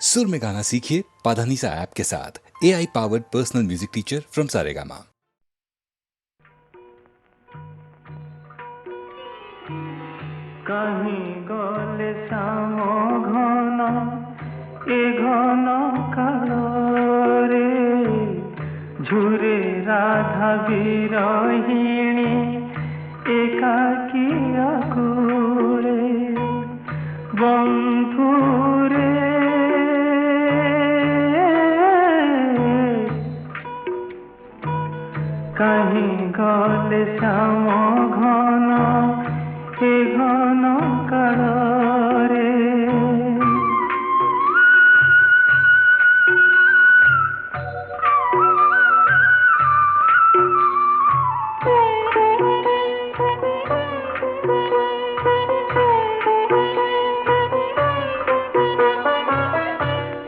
सुर में गाना सीखिए पाधानीसा ऐप के साथ। AI powered personal music teacher from Saregama. कहीं गले श्याम घन ए घन कालोरे झुरे राधा विरहिणी एकाकी आकुले बंधुरे कहीं गले श्याम घन ए घन कालोरे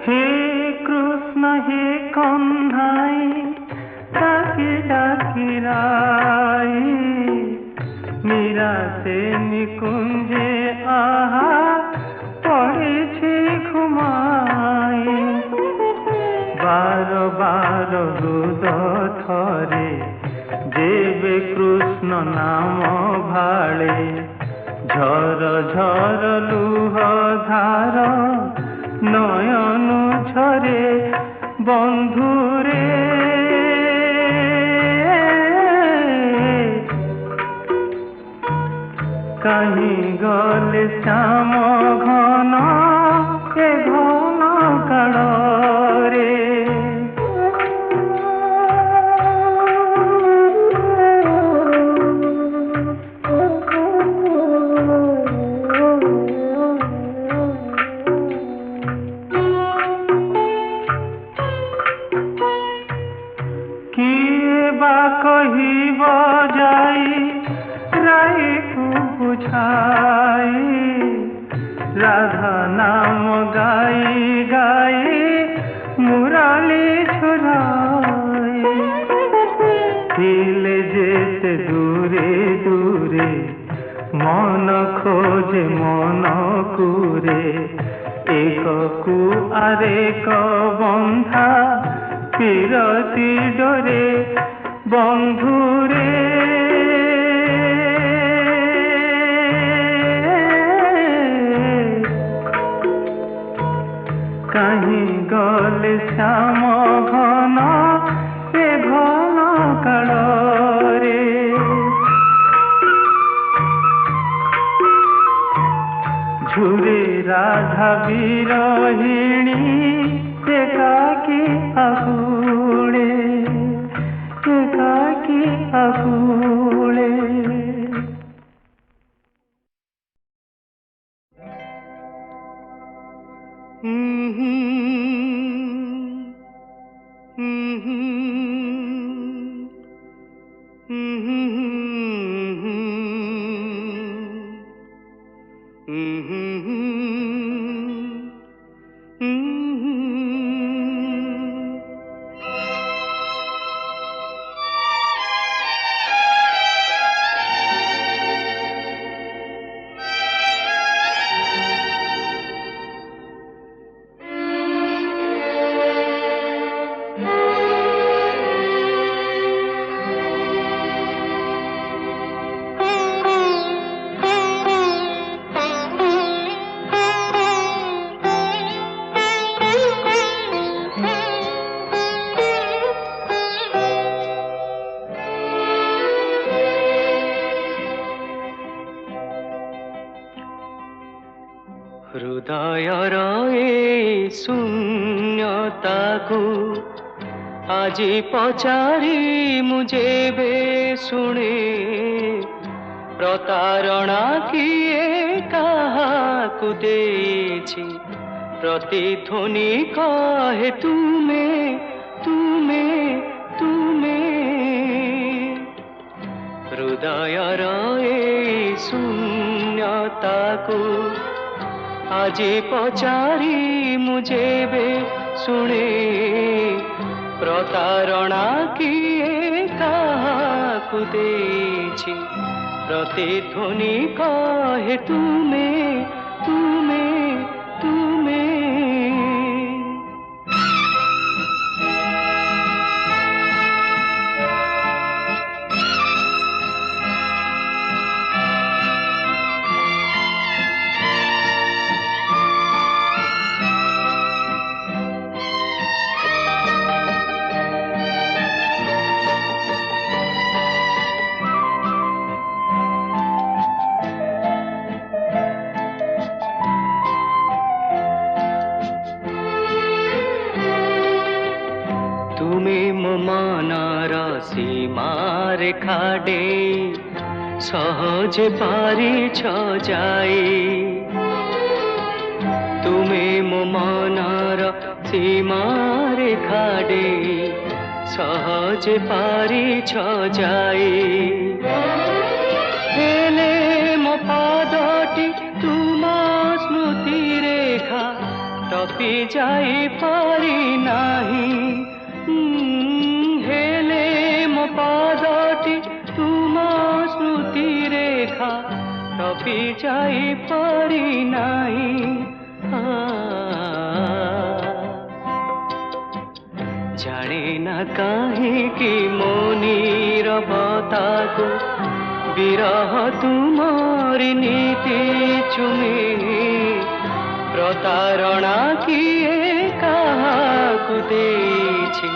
हे कृष्ण हे कन्हाई डाकी डाकी लाई मीरा से निकुंजे आहा पड़े घुमाई बार बार हृद थरे देवे कृष्ण नाम भाले झर झर लुह धार नयन झरे बंधुरे कहीं गले श्याम घन ए घन कालोरे किए बा कहिब जाई राई को बुझाई राधा नाम गाई गाई मुराली छुराई दिले जेते दूरे दूरे मन खोजे मन कुरे एक कु आरेक बंधा पिरती डोरे बंधुरे कहीं गले श्याम घन ए घन कालोरे झुरे राधा विरहिणी एकाकी आकुले एकाकी आकुले हृदयर ए शून्यताकू आजी पचारी मुझे शुणे प्रतारणा किए काहाकू देछि प्रतिध्वनि कहे तुमे तुमे तुमे हृदयर ए शून्यताकू आजी पचारी मुझे शुणे प्रतारणा किए काहाकू देछि प्रतिध्वनि कहे तुमे तुमे तुमे ସୀମାରେଖା ଡେଇଁ ସହଜେ ପାରିଛ ଯାଇ। ତୁମେ ମୋ ମନର ସୀମାରେଖା ଡେଇଁ ସହଜେ ପାରିଛ ଯାଇ। ହେଲେ ମୋ ପାଦଟି ତୁମ ସ୍ମୃତି ରେଖା ଟପି ଯାଇ ପାରି ନାହିଁ। ହେଲେ ମୋ ପାଦଟି ତୁମ ସ୍ମୃତି ରେଖା ଟପି ଯାଇ ପାରି ନାହିଁ। ଜାଣେ ନା କାହିଁକି ମୋ ନୀରବତାକୁ ବିରହ ତୁମରି ନୀତି ଚୁମେ। ପ୍ରତାରଣା କିଏ କାହାକୁ ଦେଇଛି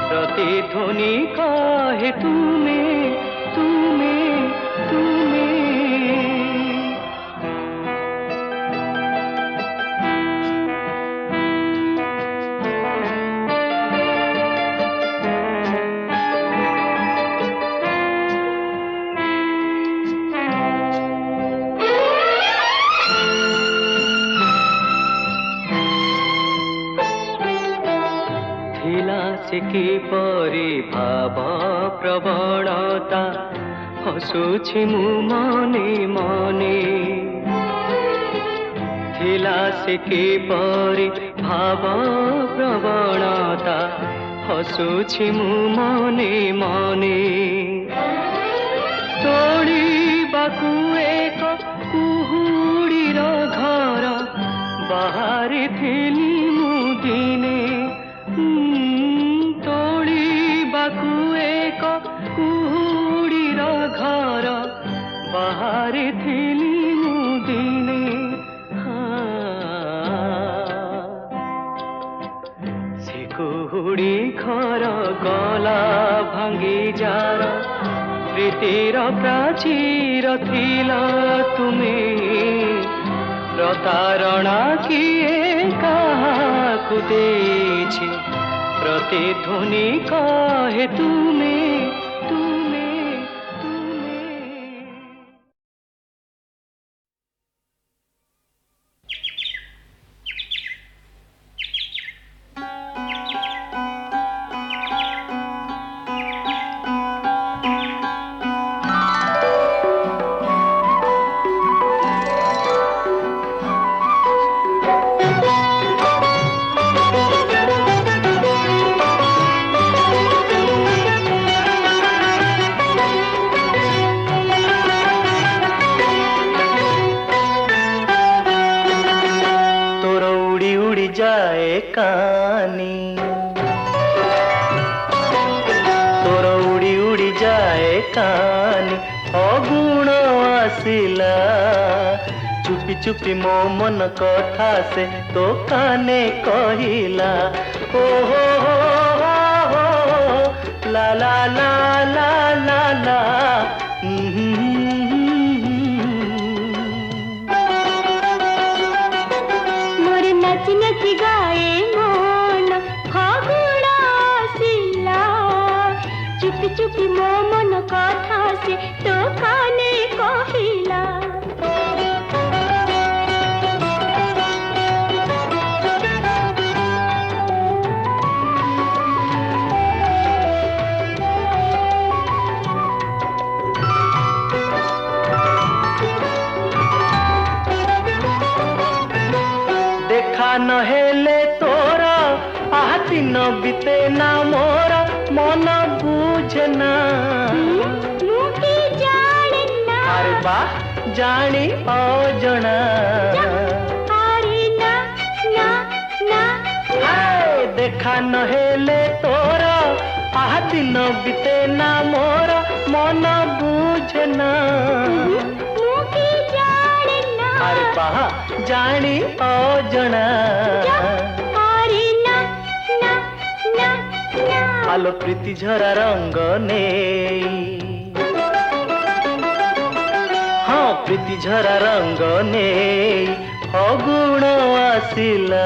ପ୍ରତିଧ୍ୱନି କହେ ତୁମେ ତୁମେ ତୁମେ। से किपरि भाव प्रवणता हसुछि मु मने मने। थिला से किपरि भाव प्रवणता हसुछि मु मने मने। तोड़िबाकु एक कुहुड़ीर घर बाहरी थिली मु दिने। एक कुहुड़ीर घर बाहरी थिली मु दिने। से कुहुड़ी घर गला भांगी जार प्रीतिर प्राचीर थिला तुमे। प्रतारणा किए काहाकु देछि प्रतिध्वनि कहे तुमे तुमे तुमे। कानी तोर उड़ी उड़ी जाए कानी अगुण आसिला। चुपी चुपी मो मन कथा से तो काने कहिला। ओ हो ला ला ला ला ला ला। मोर नाची नाची गाए मन फागुण आसिला। चुपी चुपी मो मन कथा से तो काने कहिला। नहेले तोरा आह दिन बीते ना मोरा मन बुझे ना। अरे बा जानी अजना। देखा नहेले तोरा आह दिन बीते ना मोरा मन बुझे ना। अरे बा जानी अजना। आलो प्रीति झरा रंग नेई। हाँ प्रीति झरा रंग नेई फगुण आसिला।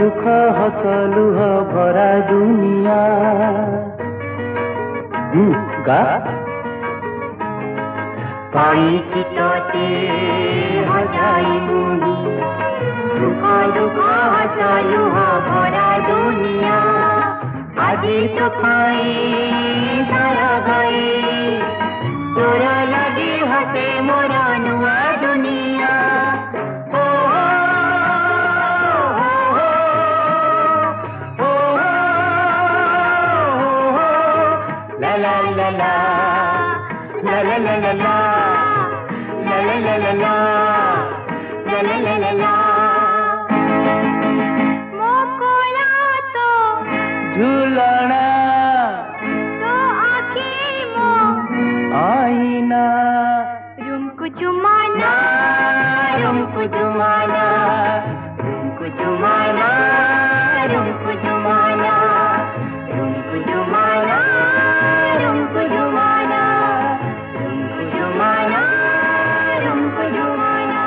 दुख हस लुह भरा दुनिया गा पाई तोते हजाई मुनी दुख दुख हस लुह भरा दुनिया আজি तो पाई सारा गए तोरा लगे हसे मोरा नुआ दुनिया la la la la la la la la la la la la la la la la la la la मोकोला तो झूलना तो आँखें मो आईना रुमको जुमाना रुमको जुमाना रुमको जुमाना रुमको जुमाना रुमको जुमाना रुमको जुमाना रुमको जुमाना रुमको जुमाना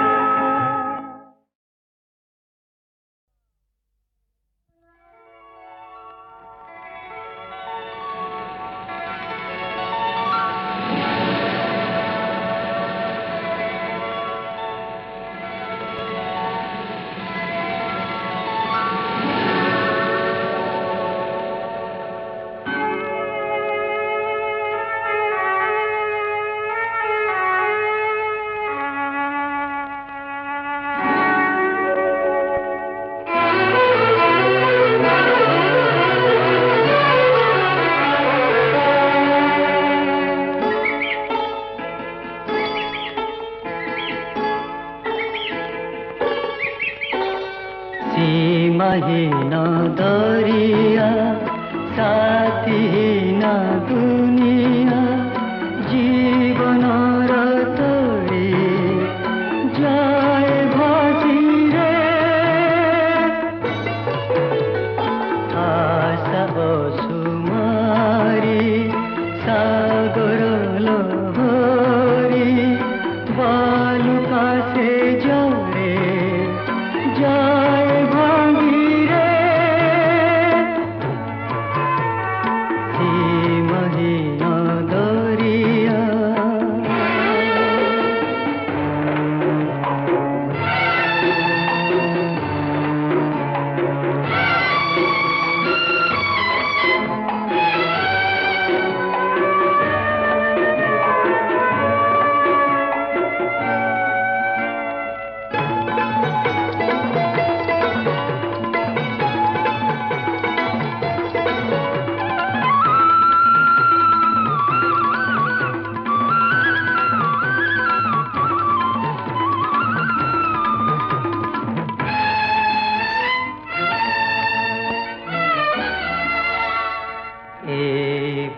सीमाहीन दरिया साथीहीन दुनिया जीवन तोड़ी जाए भासी रे आशा सुमारी सागर लहरी बालुका से जरे जाए भांगी रे सीमाहीन दरिया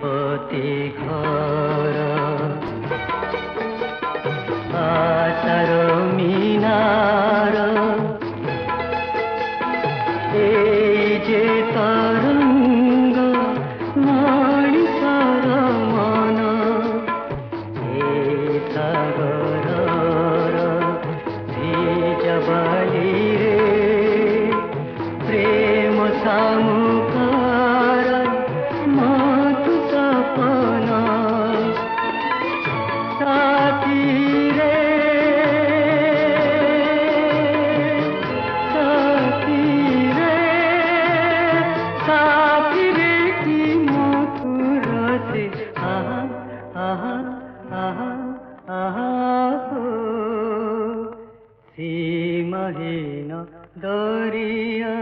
पति घर आशार मीनार जे तरंग मणिषर मन ए सागर भिजबाली रे प्रेम सामुकार मातु सपना साथी रे साथी रे की मधुर से आहा आहा आहा आहा हो सीमाहीन दरिया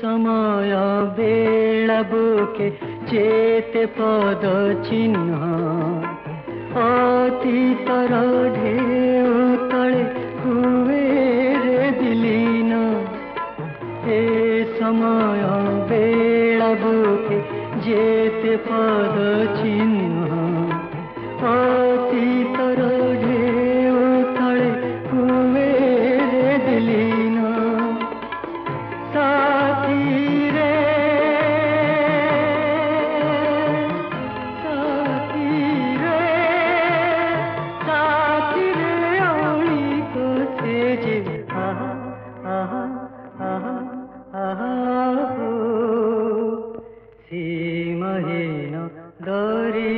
समय बेला बुके चेते पद चिन्ह अतीतर ढेउ तले जेते पद चिन्ह अतीतर ढेउ तले कुबेर दिलिन साथी रे औली को से जे आहा आहा आहा आहा सीमहीन दरी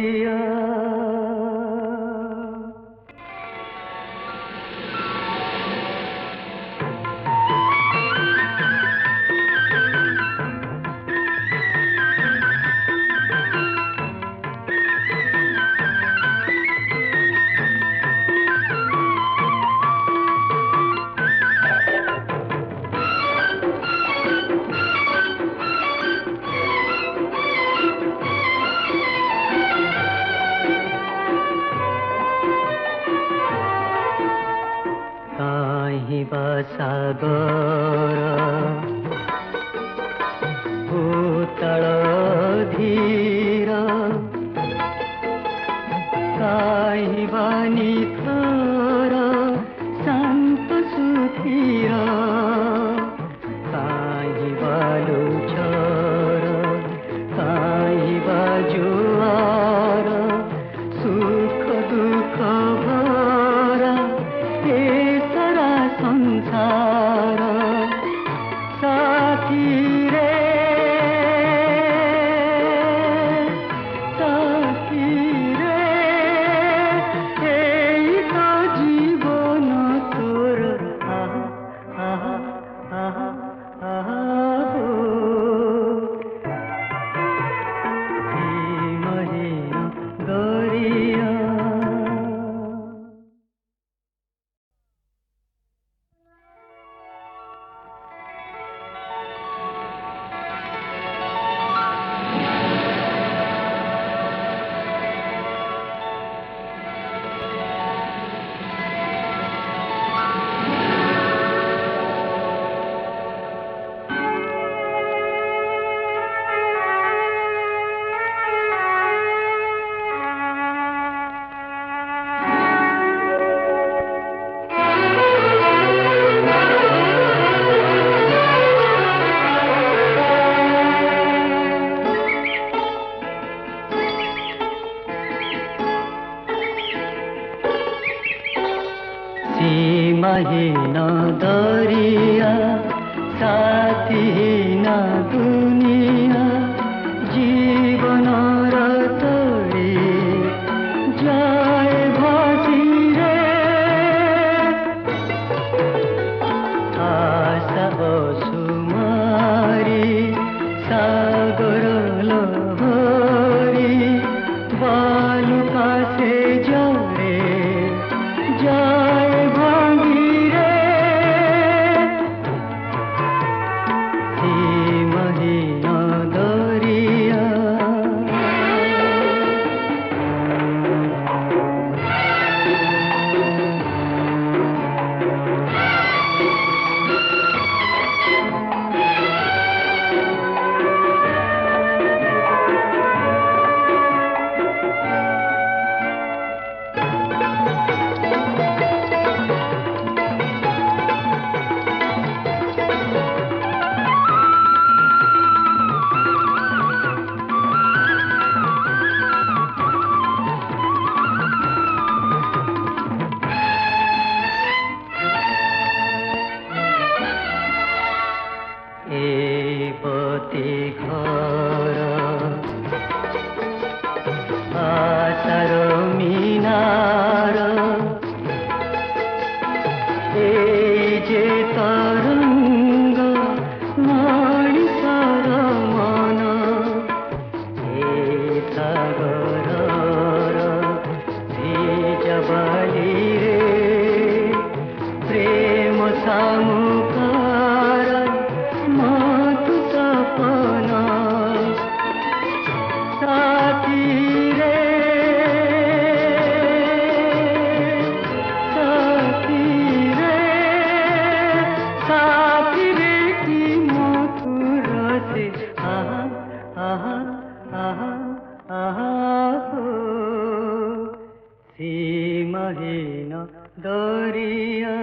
दरिया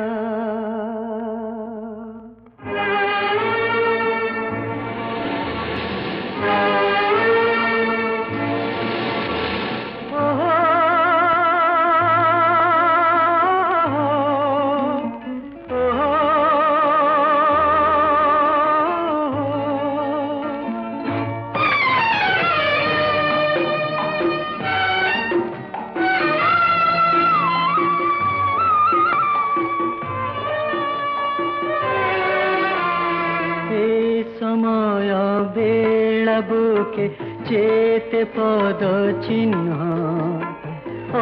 समय बेला बुके चेते पद चिन्ह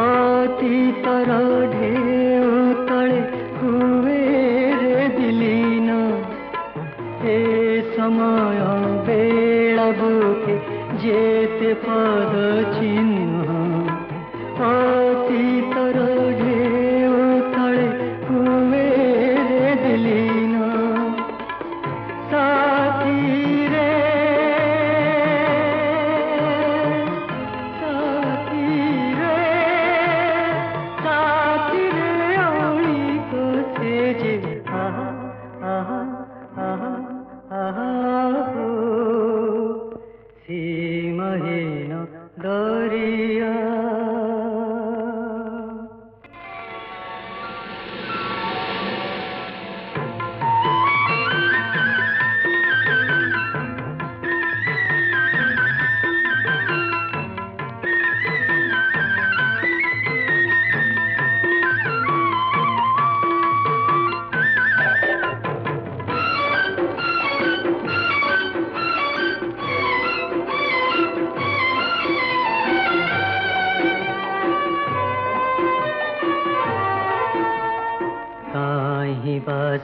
अतीतर ढेउ तले कुबेरे दिलीन ए समय बेला बुके जेते पद चिन्ह अतीतर ढेउ तले कुबेरे दिलीन साथी रे औली को सेजे आहा आहा आहा आहा हो सीमहीन दरिया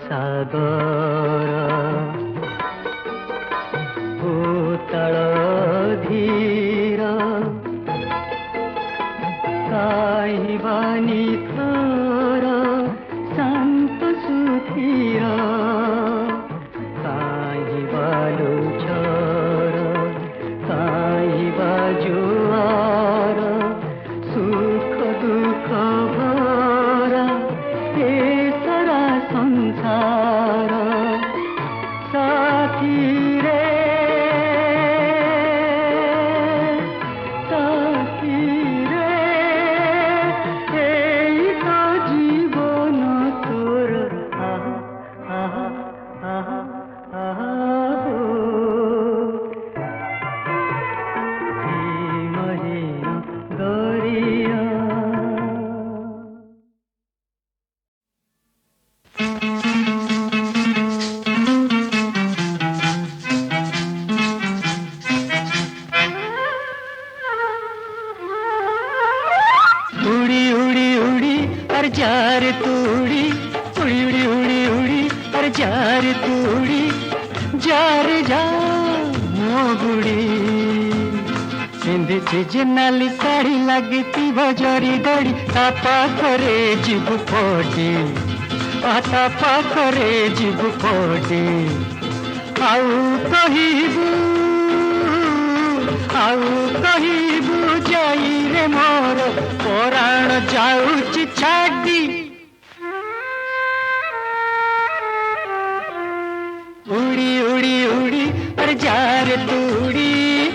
सागर भूतल धीर काहिबानी थर शांत सुधीर काहिबालु झर काहिबा जुआर सुख दुख भरा सारा संसार साथी रे तो जीवन तोर आहा आहा आहा आहा हो सीमहीन दरिया जार तूड़ी उड़ी उड़ी उड़ी उड़ी अरे जार तूड़ी जार जा मोगुड़ी पिंधी जे नाली साड़ी लगती बजरी दड़ी ता पाखरे जीव फोटी ता पाखरे जीव फोटी कहिबू जाई रे मोर पराण जाऊची छाड़ी उड़ी उड़ी उड़ी अरे जार तूड़ी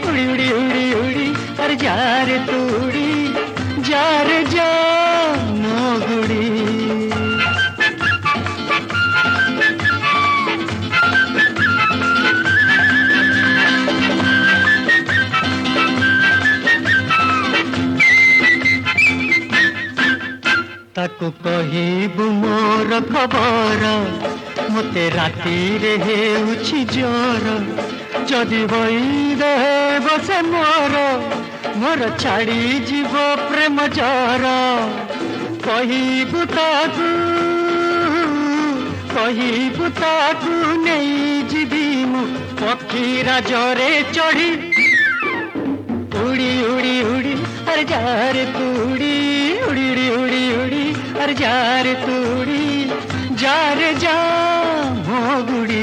उड़ी उड़ी उड़ी उड़ी अरे जार तूड़ी जार जा मोगुड़ी ताकू कहिबू मोर खबर मते राती रे हेउछि जोर जदि बई रहे बसे मोर मोर छाड़ी जीव प्रेम जर कहिबू ताकू नहीं जीवी मु पक्षी राजरे चढ़ी उड़ी उड़ी उड़ी अरे जार तूड़ी उड़ी उड़ी उड़ी उड़ी अरे जार तूड़ी जार जा मोगुड़ी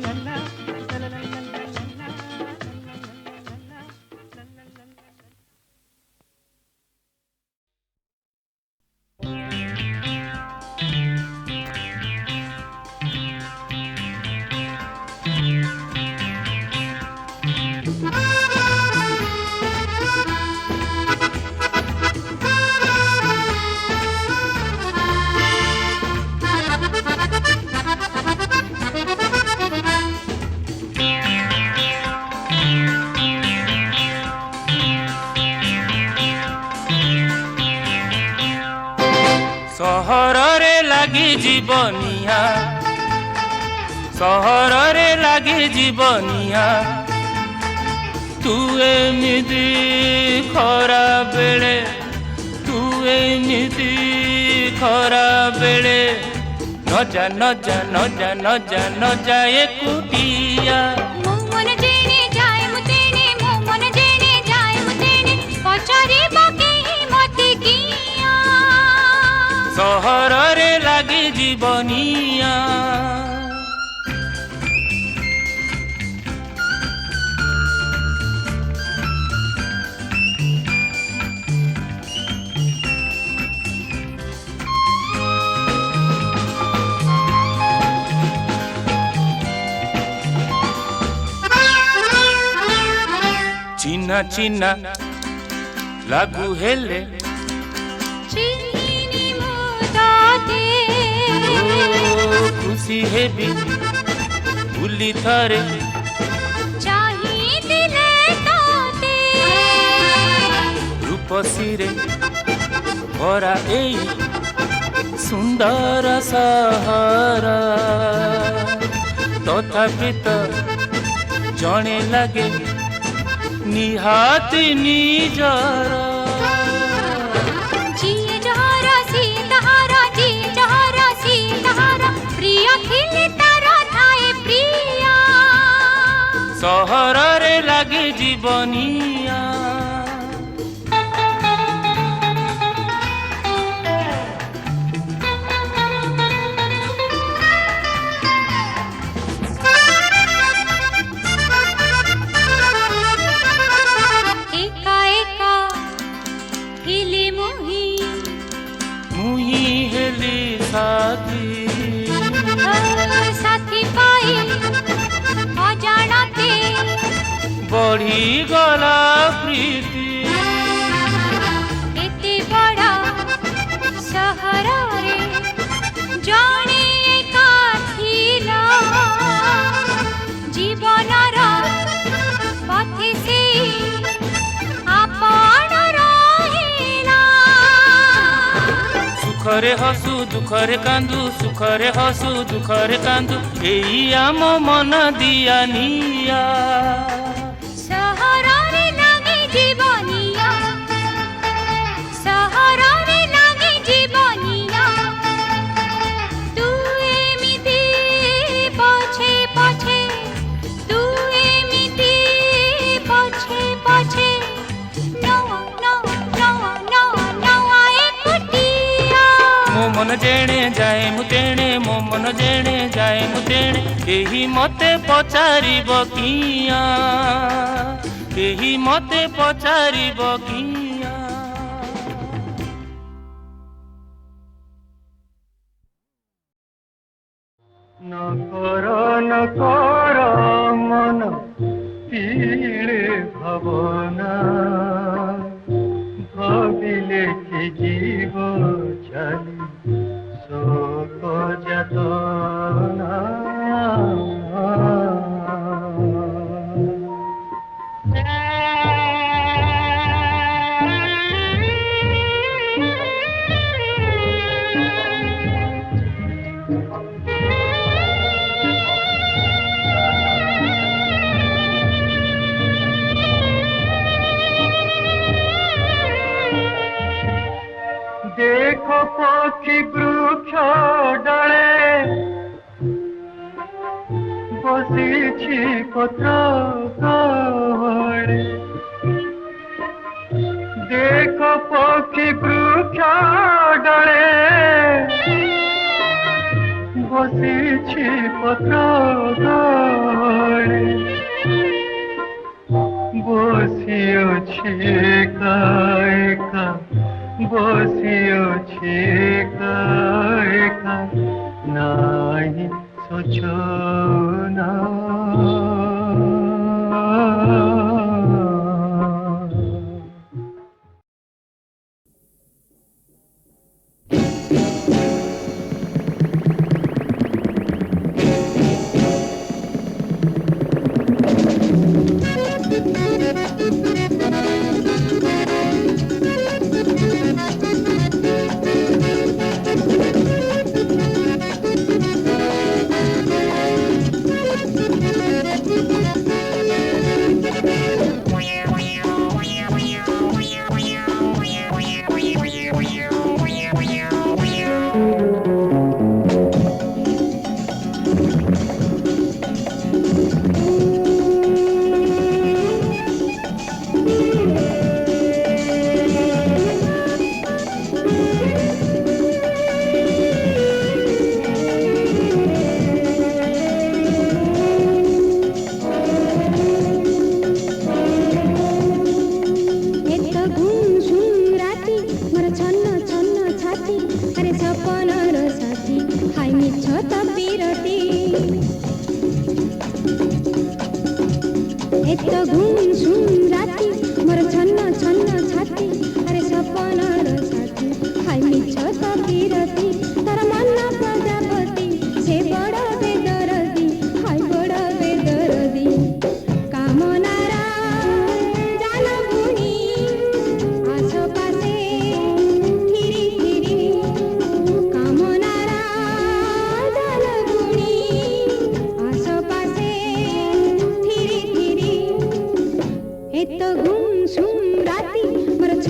सहररे लागि जीवनिया सहररे लागि जीवनिया तू एमिति खरा बेले तू एमिति खरा बेले न जा न जा न जा न जा न जा एकुटिया मन जेने जाए मुतेने मन जेने जाए मुतेने पचारे बाके मते किया सहररे लागि जीवनिया चिन्ना चिन्ना लागू हेले चिनी मुदाते खुशी हेबी भूली थरे चाही दिले ताते रूपसी रे भरा एई सुंदर सहरा तथापि तो जणे लगे निहाती निजरा जी जहारा सीताहारा जी जहारा सीताहारा प्रिय खिले तारा थाए प्रिया सहररे लागे जीवनिया साथी पाई अजाणते बढ़ी गला प्रीति एते बड़ा सहरा रे जाने एका थिला जीवनर पथे से आपण रहिला सुखरे हसु दुखरे कांदु सुखरे हसु दुखरे कांदु एई आम मन दिया निया सहरा रे लागे जीवनिया सहरा रे लागे जीवनिया तू एमिति पछे पछे तू एमिति पछे पछे मो मन जेणे जाए मुतेणे मो मन जेणे जाए मुतेणे एही मते पचारिब किया एही मते पचारिब किया न कर मन पीड़े भावना भाविले कि जीव छाली যাতনা देखो पक्षी वृक्ष डाले बसिछि पत्र गहळे देखो पक्षी वृक्ष डाले बसिछि पत्र गहळे बसिछि एका एका बसिछि एका एका नाही सूचना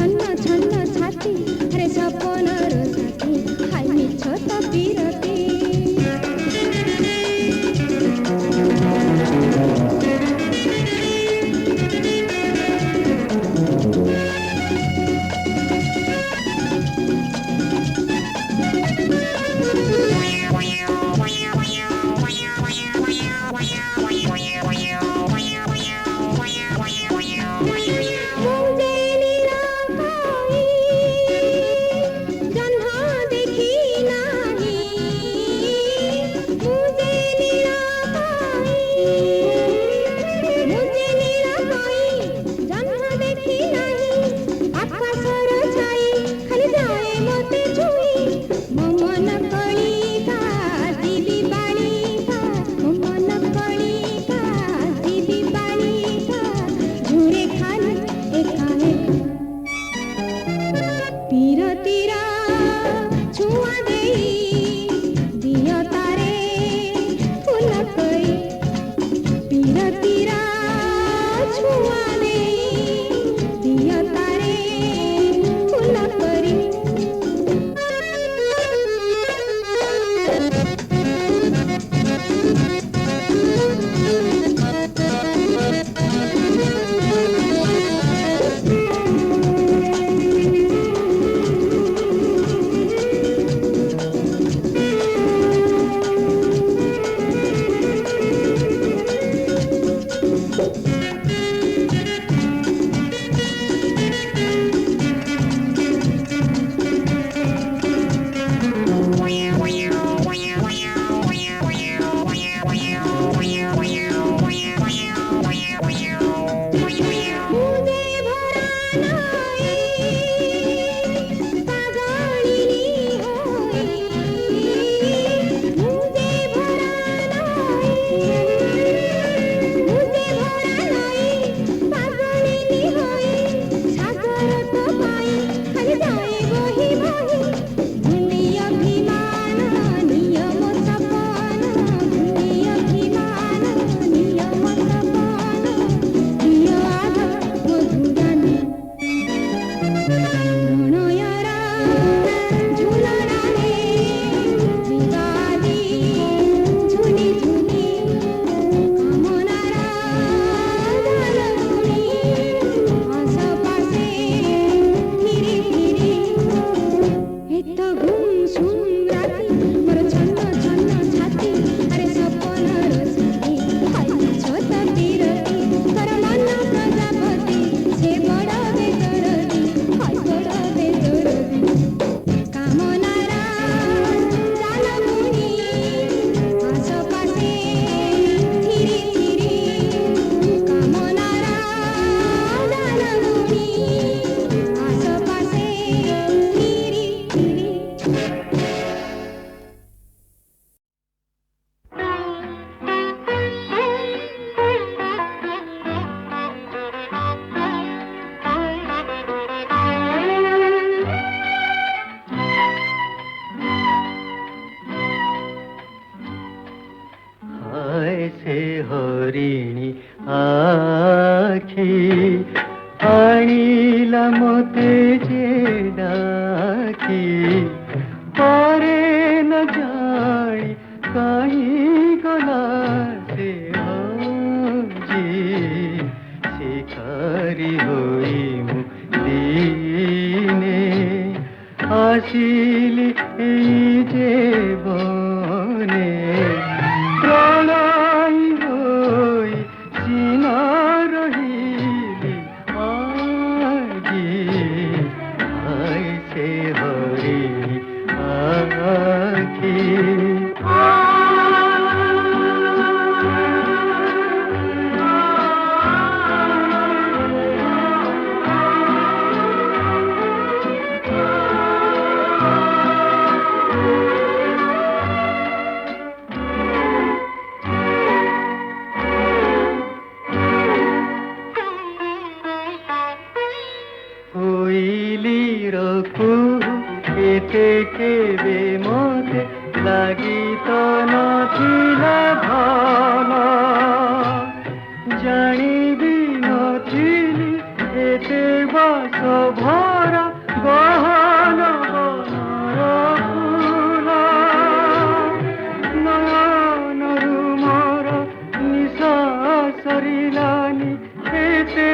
छन्न छन्न छाती अरे सपनर साथी हाय मिछ ସେ ହରିଣୀ ଆଖି ଆଣିଲା ମୋତେ ଯେ ଡାକି ପରେ ନ ଜାଣି କାହିଁ ଗଲା ସେ ହଜି ଶିକାରୀ ହୋଇ ମୁଁ ଦିନେ ଆସିଲି ଏଇ ଯେ ବନେ ପ୍ରଳୟ ହୋଇ ସିନା ରହିଲି ଆଜି ଆଇ ସେ ହରିଣୀ ଆଖି ଏତେ କେବେ ମୋତେ ଲାଗି ତ ନଥିଲା ଭଲ ଜାଣିବି ନଥିଲି ଏତେ ବାସ ଭରା ଗହନ ବନର ଫୁଲ ନୟନରୁ ମୋର ନିଶ୍ୱାସ ସରିଲାନି ଏତେ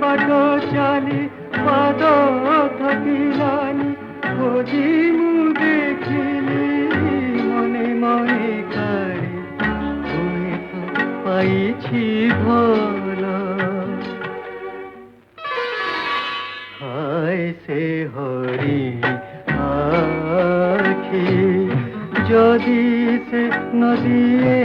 ବାଟ ଚାଲି ପାଦ ଥକିଲାନି ଖୋଜି ମୁଁ ଦେଖିଲି ମନେ ମନେ କାଳେ ହୁଏତ ପାଇଛି ଭଲ ହାୟ ସେ ହରିଣୀ ଆଖି ଯଦି ସେ ନଦିଏ